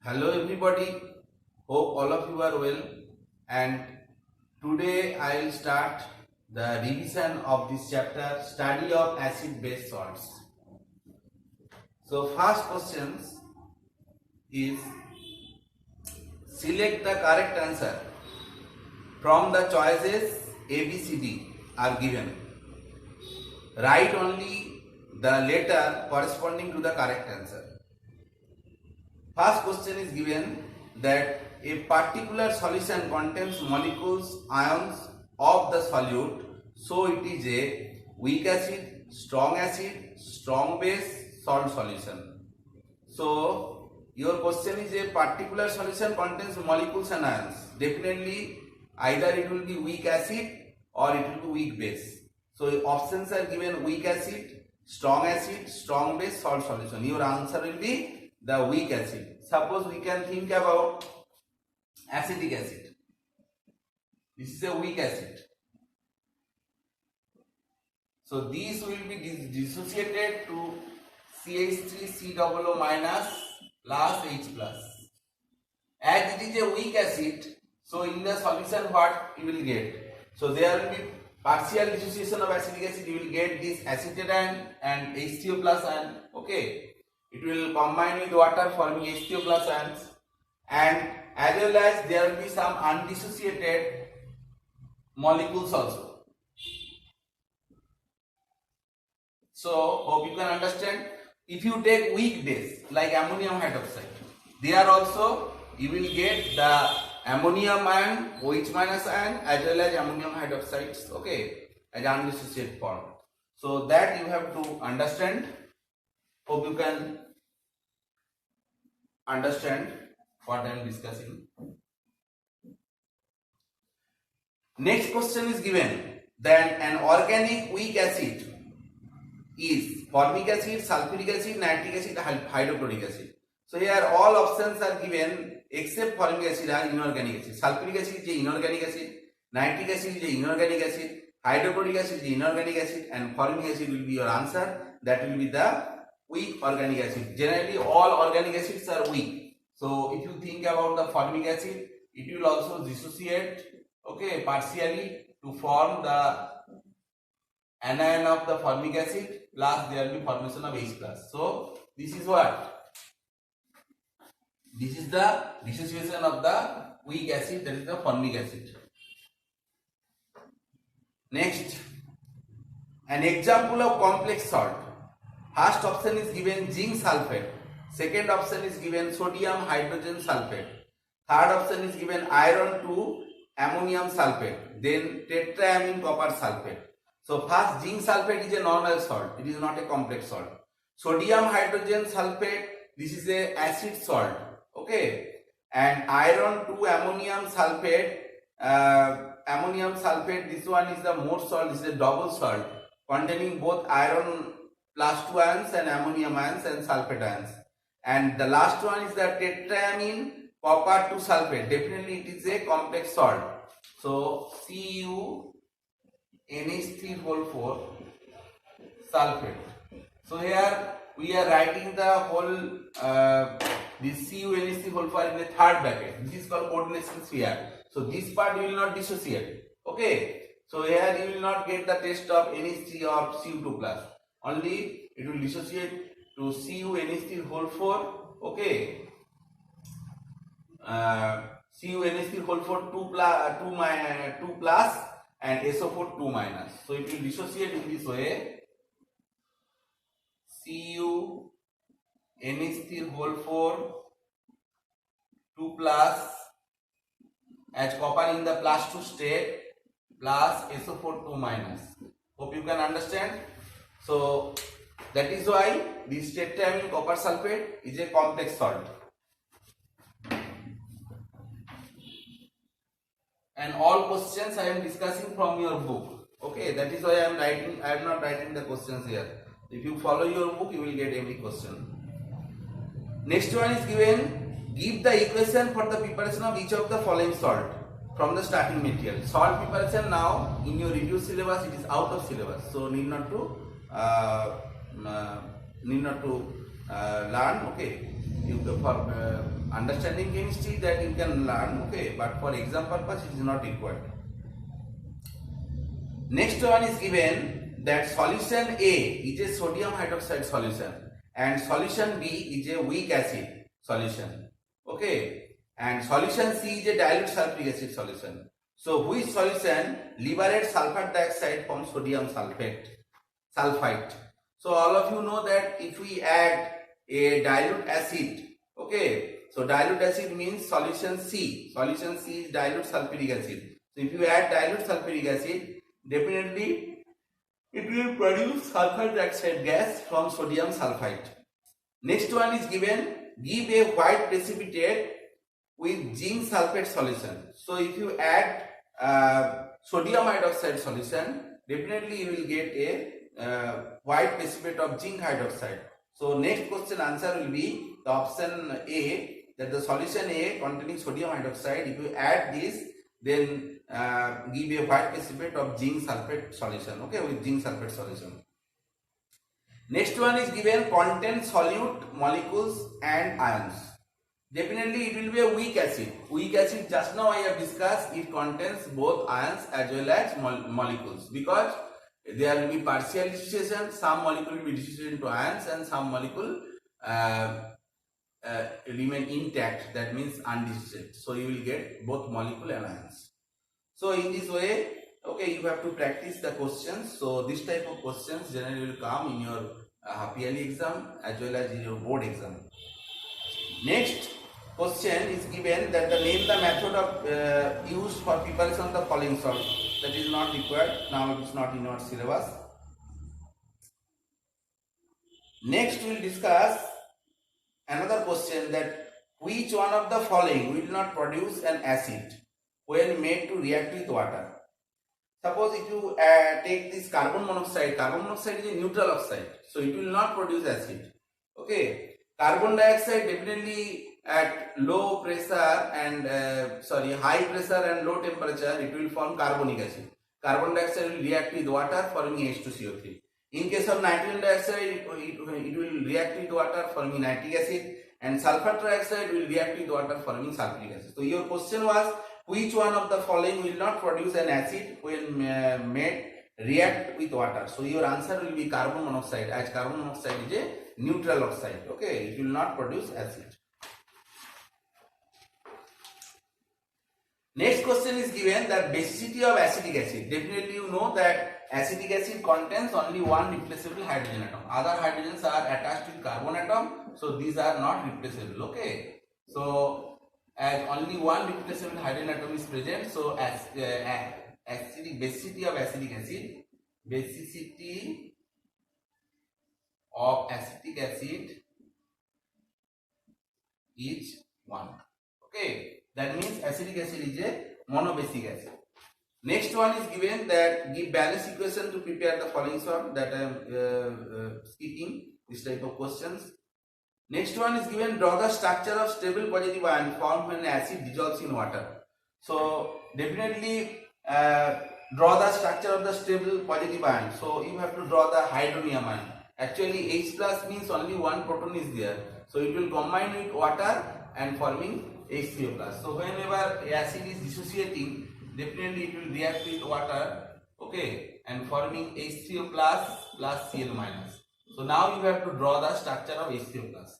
Hello everybody, hope all of you are well, and today I will start the revision of this chapter, study of acid base salts. So first question is, select the correct answer from the choices A, B, C, D are given. Write only the letter corresponding to the correct answer. First question is given that a particular solution contains molecules, ions of the solute, so it is a weak acid, strong base, salt solution. So your question is a particular solution contains molecules and ions. Definitely either it will be weak acid or it will be weak base. So options are given: weak acid, strong base, salt solution. Your answer will be the weak acid. Suppose we can think about acetic acid. This is a weak acid. So these will be dissociated to CH3COO minus plus H plus. As it is a weak acid, so in the solution what you will get? So there will be partial dissociation of acetic acid. You will get this acetate ion and H3O plus ion. Okay. It will combine with water forming H2O plus ions, and as well as there will be some undissociated molecules also. So hope you can understand. If you take weak base like ammonium hydroxide, there also you will get the ammonium ion, OH minus ion, as well as ammonium hydroxides, okay, as undissociated form. So that you have to understand. Hope you can understand what I am discussing. Next question is given that an organic weak acid is formic acid, sulfuric acid, nitric acid, hydrochloric acid. So here all options are given except formic acid are inorganic acid. Sulfuric acid is an inorganic acid, nitric acid is an inorganic acid, hydrochloric acid is an inorganic acid, and formic acid will be your answer. That will be the weak organic acid. Generally all organic acids are weak. So if you think about the formic acid, it will also dissociate, okay, partially to form the anion of the formic acid, plus there will be formation of H plus. So this is what? This is the dissociation of the weak acid, that is the formic acid. Next, an example of complex salt. First option is given zinc sulfate. Second option is given sodium hydrogen sulfate. Third option is given iron 2 ammonium sulfate. Then tetraamine copper sulfate. So first, zinc sulfate is a normal salt. It is not a complex salt. Sodium hydrogen sulfate, this is a acid salt. Okay. And iron 2 ammonium sulfate. This one is the more salt. This is a double salt containing both iron plus 2 ions and ammonium ions and sulfate ions. And the last one is the tetraamine copper 2 sulfate. Definitely it is a complex salt. So CuNH3 4 sulfate. So here we are writing the whole this CuNH3 in the third bracket. This is called coordination sphere. So this part you will not dissociate. Okay. So here you will not get the test of NH3 or Cu2 plus. Only it will dissociate to CuNH3 okay. CuNH3 2 plus and SO4 2 minus. So it will dissociate in this way. CuNH3 2 plus as copper in the plus 2 state plus SO4 2 minus. Hope you can understand. So that is why this tetraamine copper sulfate is a complex salt. And all questions I am discussing from your book. Okay, that is why I am not writing the questions here. If you follow your book, you will get every question. Next one is given, give the equation for the preparation of each of the following salt from the starting material. Salt preparation now in your reduced syllabus, it is out of syllabus. So need not to learn. Okay, You for understanding chemistry that you can learn, okay, but for exam purpose it is not required. Next one is given that solution A is a sodium hydroxide solution and solution B is a weak acid solution, okay, and solution C is a dilute sulfuric acid solution. So which solution liberates sulfur dioxide from sodium sulfate? So all of you know that if we add a dilute acid, okay, so dilute acid means solution C. Solution C is dilute sulfuric acid. So if you add dilute sulfuric acid, definitely it will produce sulfur dioxide gas from sodium sulfite. Next one is given, give a white precipitate with zinc sulfate solution. So if you add sodium hydroxide solution, definitely you will get a white precipitate of zinc hydroxide. So next question answer will be the option A, that the solution A containing sodium hydroxide, if you add this, then give a white precipitate of zinc sulfate solution, okay, with zinc sulfate solution. Next one is given, contains solute molecules and ions. Definitely it will be a weak acid. Weak acid, just now I have discussed, it contains both ions as well as molecules, because there will be partial dissociation. Some molecule will be dissociated into ions and some molecule remain intact, that means undissociated. So you will get both molecule and ions. So in this way, okay, you have to practice the questions. So this type of questions generally will come in your half yearly exam as well as in your board exam. Next question is given that the name the method of used for preparation of the following salt. That is not required, now it is not in our syllabus. Next we will discuss another question, that which one of the following will not produce an acid when made to react with water. Suppose if you take this carbon monoxide is a neutral oxide, so it will not produce acid, okay. Carbon dioxide, definitely at low pressure and high pressure and low temperature it will form carbonic acid. Carbon dioxide will react with water forming H2CO3. In case of nitrogen dioxide, it will react with water forming nitric acid, and sulfur trioxide will react with water forming sulfuric acid. So your question was, which one of the following will not produce an acid when made react with water? So your answer will be carbon monoxide, as carbon monoxide is a neutral oxide, okay, it will not produce acid. Next question is given, that basicity of acetic acid. Definitely you know that acetic acid contains only one replaceable hydrogen atom. Other hydrogens are attached with carbon atom, so these are not replaceable, okay. So as only one replaceable hydrogen atom is present, so as basicity of acetic acid, basicity of acetic acid is 1, okay. That means acetic acid is a monobasic acid. Next one is given, that give balance equation to prepare the following salt, that I am skipping this type of questions. Next one is given, draw the structure of stable positive ion formed when acid dissolves in water. So definitely draw the structure of the stable positive ion. So you have to draw the hydronium ion. Actually H plus means only one proton is there, so it will combine with water and forming H3O plus. So whenever acid is dissociating, definitely it will react with water, okay, and forming H3O plus Cl minus. So now you have to draw the structure of H3O plus.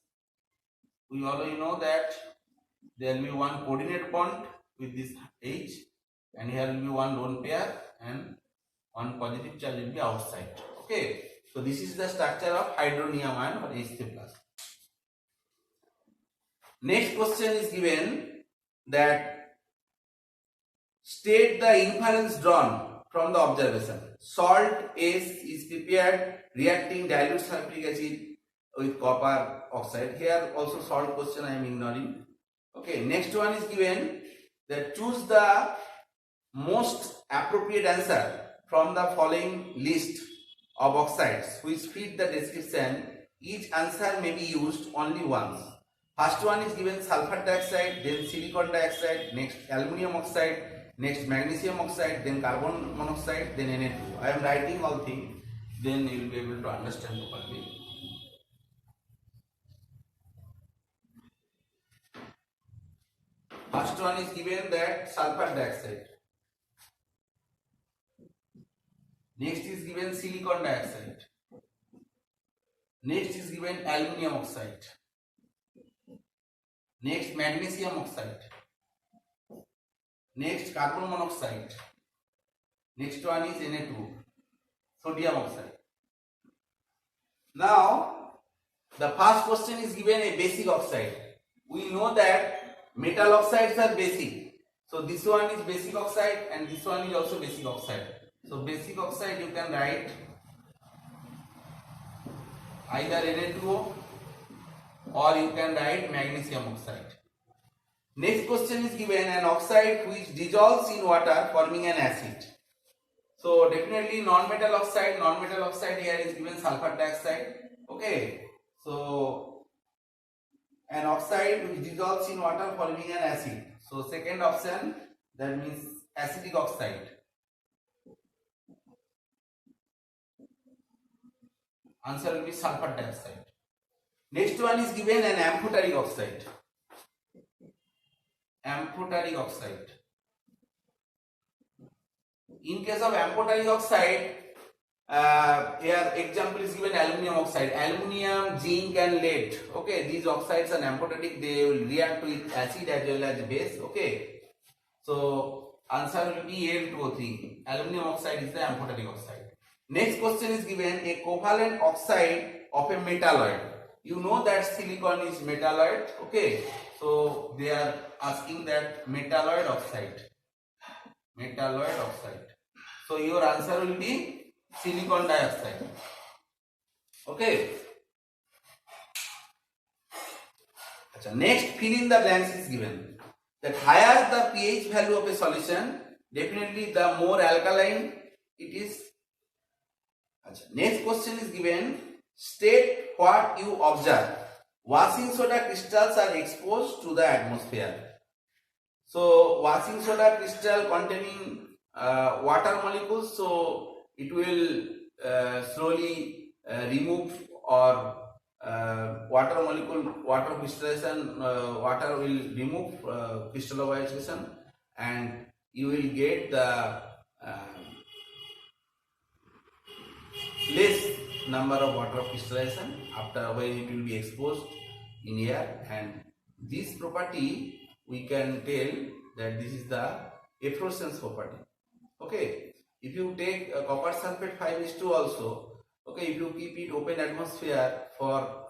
We already know that there will be one coordinate bond with this H, and here will be one lone pair and one positive charge will be outside, okay. So this is the structure of hydronium ion or H3 plus. Next question is given, that state the inference drawn from the observation. Salt S is prepared reacting dilute sulfuric acid with copper oxide. Here also salt question I am ignoring, okay. Next one is given, that choose the most appropriate answer from the following list of oxides which fit the description. Each answer may be used only once. First one is given sulfur dioxide, then silicon dioxide, next aluminium oxide, next magnesium oxide, then carbon monoxide, then Na2. I am writing all things, then you will be able to understand properly. one is given that sulfur dioxide. Next is given silicon dioxide. Next is given aluminium oxide. Next magnesium oxide. Next carbon monoxide. Next one is Na2, sodium oxide. Now the first question is given a basic oxide. We know that metal oxides are basic. So this one is basic oxide and this one is also basic oxide. So basic oxide you can write either Na2O or you can write magnesium oxide. Next question is given an oxide which dissolves in water forming an acid. So definitely non-metal oxide here is given sulfur dioxide. Okay, so an oxide which dissolves in water forming an acid. So second option, that means acidic oxide. Answer will be sulfur dioxide. Next one is given an amphoteric oxide. Amphoteric oxide. In case of amphoteric oxide, here example is given aluminium oxide. Aluminium, zinc and lead. Okay, these oxides are amphoteric. They will react with acid as well as base. Okay, so answer will be Al2O3. Aluminium oxide is the amphoteric oxide. Next question is given a covalent oxide of a metalloid. You know that silicon is metalloid. Okay, so they are asking that metalloid oxide. Metalloid oxide. So your answer will be silicon dioxide. Okay. Next, fill in the blanks is given. That higher the pH value of a solution, definitely the more alkaline it is. Next question is given. State what you observe. Washing soda crystals are exposed to the atmosphere. So washing soda crystal containing water molecules, so it will slowly remove or water molecule, water crystallization, water will remove crystallization, and you will get the less number of water crystallization after when it will be exposed in air, and this property we can tell that this is the efflorescence property. Okay, if you take copper sulfate 5:2 also, okay, if you keep it open atmosphere for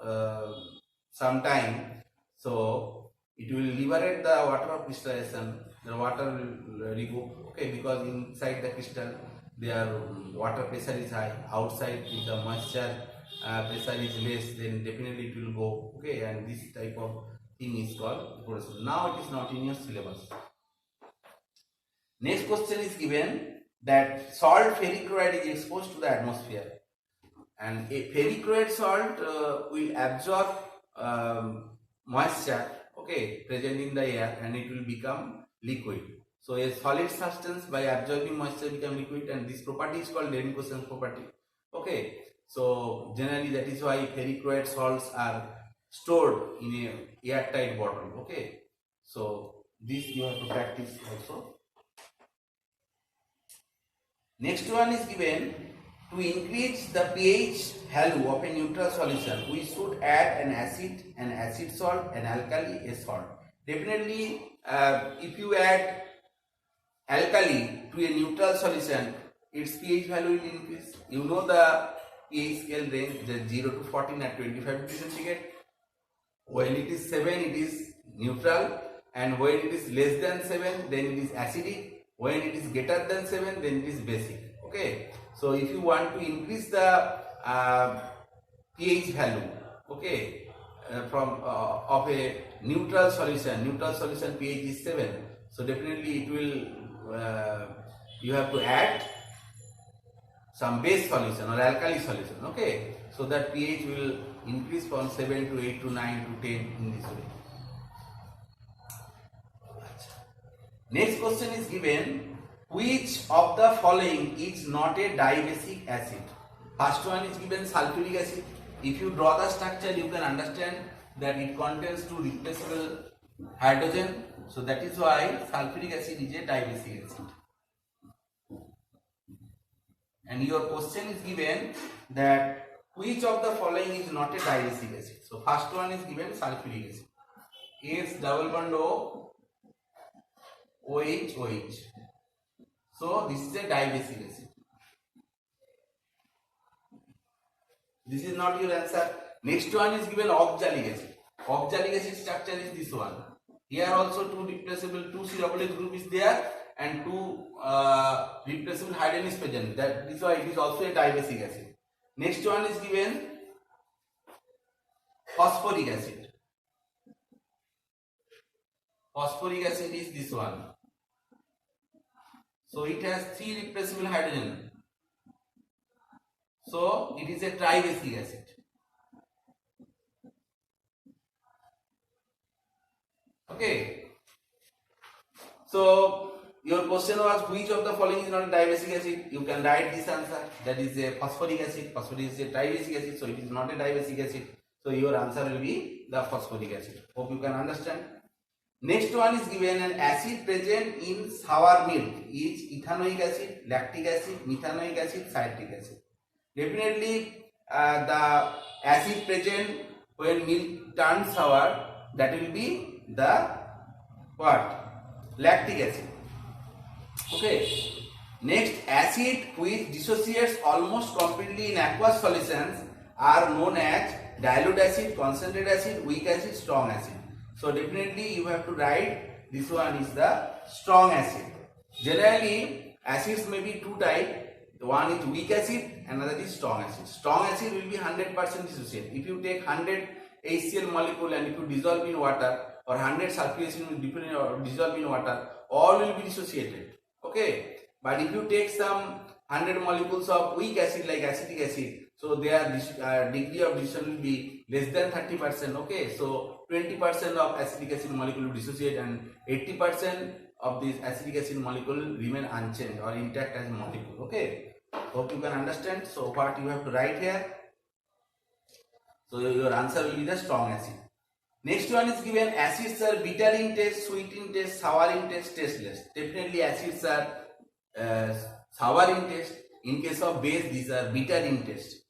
some time, so it will liberate the water of crystallization. The water will remove. Okay, because inside the crystal their water pressure is high. Outside, if the moisture pressure is less, then definitely it will go. Okay, and this type of thing is called efflorescence. Now it is not in your syllabus. Next question is given that salt ferric chloride is exposed to the atmosphere, and a ferric chloride salt will absorb moisture, okay, present in the air, and it will become liquid. So a solid substance by absorbing moisture become liquid, and this property is called Lane-Quotient property. Okay, so generally that is why ferric chloride salts are stored in a airtight bottle. Okay, so this you have to practice also. Next one is given, to increase the pH value of a neutral solution, we should add an acid salt, an alkali, a salt. Definitely, if you add alkali to a neutral solution, its pH value will increase. You know the pH scale range, the 0 to 14 at 25 degrees centigrade. When it is 7, it is neutral, and when it is less than 7, then it is acidic. When it is greater than 7, then it is basic. Okay, so if you want to increase the pH value, okay, from of a neutral solution pH is 7, so definitely it will you have to add some base solution or alkali solution. Okay, so that pH will increase from 7 to 8 to 9 to 10 in this way. Next question is given, which of the following is not a dibasic acid? First one is given sulfuric acid. If you draw the structure, you can understand that it contains two replaceable hydrogen, So that is why sulfuric acid is a dibasic acid. And your question is given that which of the following is not a dibasic acid. So first one is given sulfuric acid. S double bond O, OH, OH. So this is a dibasic acid. This is not your answer. Next one is given oxalic acid. Oxalic acid structure is this one. Here also two replaceable, two C-double group is there and two replaceable hydrogen is present. That is why it is also a dibasic acid. Next one is given phosphoric acid. Phosphoric acid is this one. So it has three replaceable hydrogen. So it is a tribasic acid. Okay. So your question was which of the following is not a dibasic acid? You can write this answer. That is a phosphoric acid. Phosphoric is a tribasic acid, so it is not a dibasic acid. So your answer will be the phosphoric acid. Hope you can understand. Next one is given an acid present in sour milk is ethanoic acid, lactic acid, methanoic acid, citric acid. Definitely the acid present when milk turns sour, that will be the what? Lactic acid. Okay. Next, acid which dissociates almost completely in aqueous solutions are known as dilute acid, concentrated acid, weak acid, strong acid. So definitely you have to write this one is the strong acid. Generally acids may be two types. One is weak acid, another is strong acid. Strong acid will be 100% dissociated. If you take 100 HCl molecule and if you dissolve in water, or 100 sulfuric acid will dissolve in water, all will be dissociated. Okay, but if you take some 100 molecules of weak acid like acetic acid, so their degree of dissolution will be less than 30%. Okay, so 20% of acetic acid molecule will dissociate and 80% of this acetic acid molecule remain unchanged or intact as molecule. Okay, hope you can understand. So what you have to write here? So your answer will be the strong acid. Next one is given acids are bitter in taste, sweet in taste, sour in taste, tasteless. Definitely acids are sour in taste. In case of base, these are bitter in taste.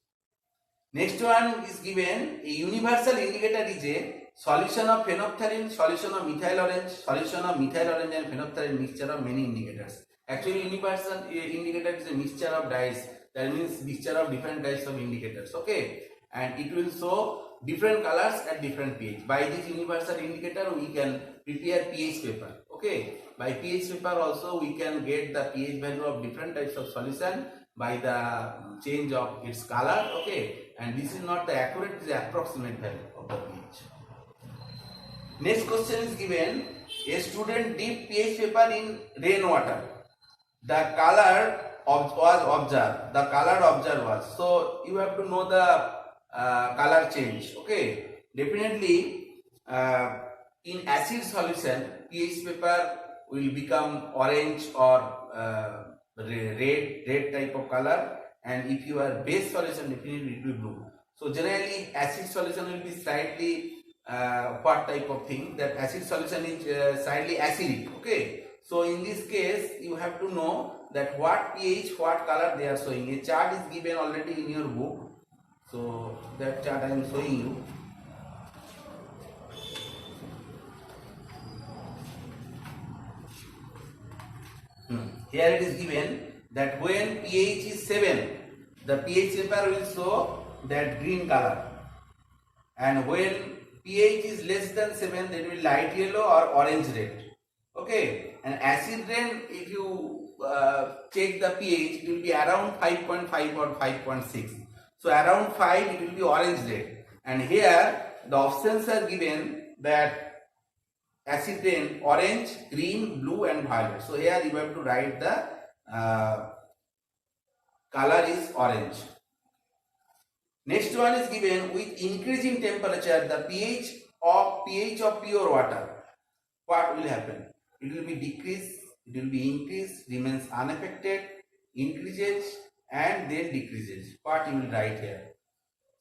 Next one is given a universal indicator is a solution of phenolphthalein, solution of methyl orange, solution of methyl orange and phenolphthalein mixture of many indicators. Actually, universal indicator is a mixture of dyes. That means mixture of different types of indicators. Okay, and it will show different colors at different pH. By this universal indicator, we can prepare pH paper. Okay, by pH paper also we can get the pH value of different types of solution by the change of its color. Okay, and this is not the accurate, it is the approximate value of the pH. Next question is given a student dipped pH paper in rainwater. The color was observed. The color observed was. So you have to know the color change. Okay, definitely in acid solution pH paper will become orange or red type of color, and if you are base solution definitely it will be blue. So generally acid solution will be slightly what type of thing, that acid solution is slightly acidic. Okay, so in this case you have to know that what pH, what color they are showing. A chart is given already in your book. So that chart I am showing you. Here it is given that when pH is 7, the pH paper will show that green color, and when pH is less than 7, that will light yellow or orange red. Okay, and acid rain, if you check the pH, it will be around 5.5 or 5.6. So around 5 it will be orange red, and here the options are given that acid rain orange, green, blue and violet. So here you have to write the color is orange. Next one is given with increasing temperature the pH of pure water. What will happen? It will be decreased, it will be increased, remains unaffected, increases and then decreases. What you will write here?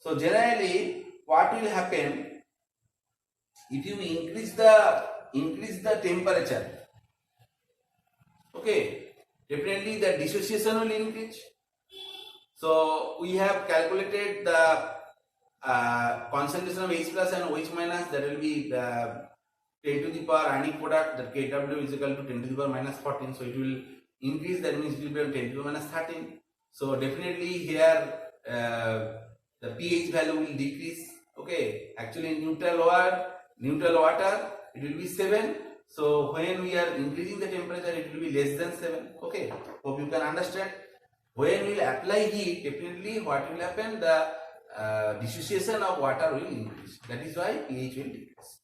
So generally what will happen if you increase the increase the temperature, okay, definitely the dissociation will increase. So we have calculated the concentration of H plus and OH minus, that will be 10 to the power ionic product, that Kw is equal to 10 to the power minus 14. So it will increase, that means it will be 10 to the power minus 13. So definitely here the pH value will decrease. Okay, actually in neutral water it will be 7. So when we are increasing the temperature, it will be less than 7. Okay, hope you can understand. When we will apply heat, definitely what will happen, the dissociation of water will increase. That is why pH will decrease.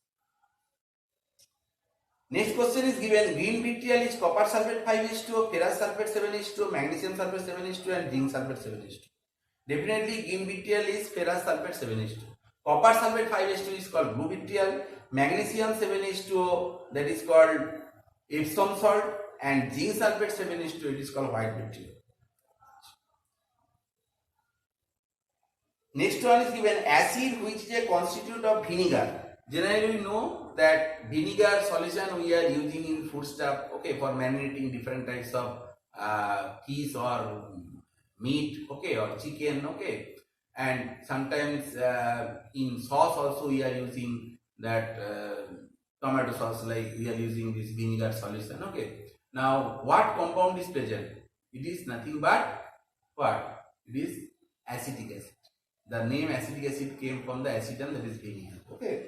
Next question is given, green vitriol is copper sulfate 5H2O, ferrous sulfate 7H2O, magnesium sulfate 7H2O and zinc sulfate 7H2O. Definitely green vitriol is ferrous sulfate 7H2O. Copper sulfate 5H2O is called blue vitriol. Magnesium 7H2O, that is called Epsom salt, and zinc sulfate 7H2O, it is called white vitriol. Next one is given, acid which is a constituent of vinegar. Generally we know that vinegar solution we are using in foodstuff, okay, for marinating different types of fish or meat, okay, or chicken, okay, and sometimes in sauce also we are using that tomato sauce, like we are using this vinegar solution, okay. Now what compound is present? It is nothing but what? It is acetic acid. The name acetic acid came from the acetum, that is vinegar, okay.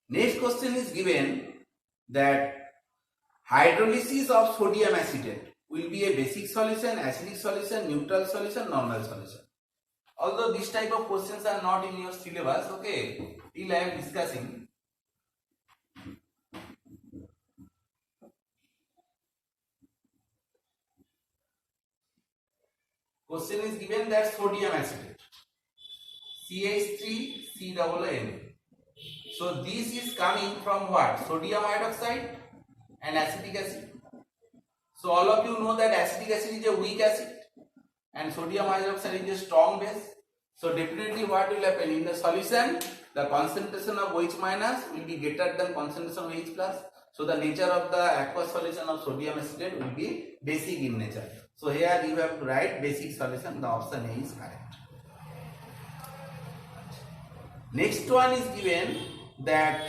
Next question is given that hydrolysis of sodium acetate will be a basic solution, acidic solution, neutral solution, normal solution. Although this type of questions are not in your syllabus, okay, till I am discussing. Question is given that sodium acetate, CH3COON. So this is coming from what? Sodium hydroxide and acetic acid. So all of you know that acetic acid is a weak acid and sodium hydroxide is a strong base. So definitely what will happen in the solution, the concentration of OH minus will be greater than concentration of H plus. So the nature of the aqueous solution of sodium acetate will be basic in nature. So here you have to write basic solution, the option A is correct. Next one is given that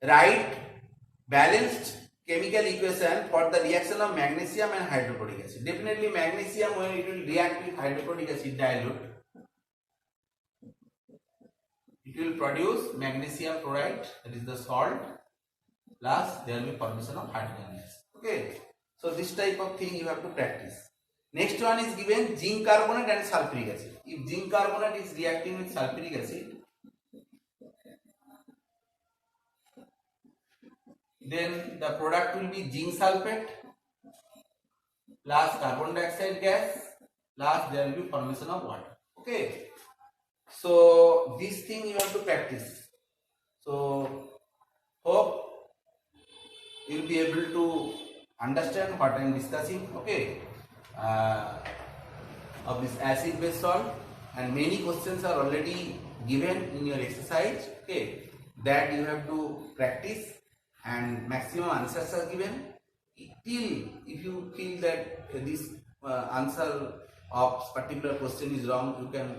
write balanced chemical equation for the reaction of magnesium and hydrochloric acid. Definitely magnesium, when it will react with hydrochloric acid dilute, it will produce magnesium chloride, that is the salt, plus there will be formation of hydrogen gas. Okay, so this type of thing you have to practice. Next one is given zinc carbonate and sulfuric acid. If zinc carbonate is reacting with sulfuric acid, then the product will be zinc sulfate plus carbon dioxide gas plus there will be formation of water. Okay, so this thing you have to practice. So hope you will be able to understand what I am discussing, okay, of this acid base salt, and many questions are already given in your exercise, okay, that you have to practice, and maximum answers are given. Till if you feel that this answer of particular question is wrong, you can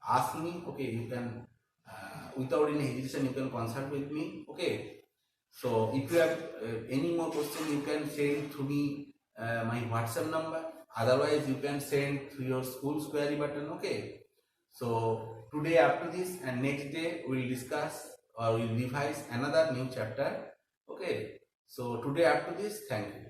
ask me, okay, you can without any hesitation you can consult with me, okay. So if you have any more question, you can send to me my WhatsApp number, otherwise you can send through your school's query button, okay. So today after this and next day we will discuss or we will revise another new chapter, okay. So today after this, thank you.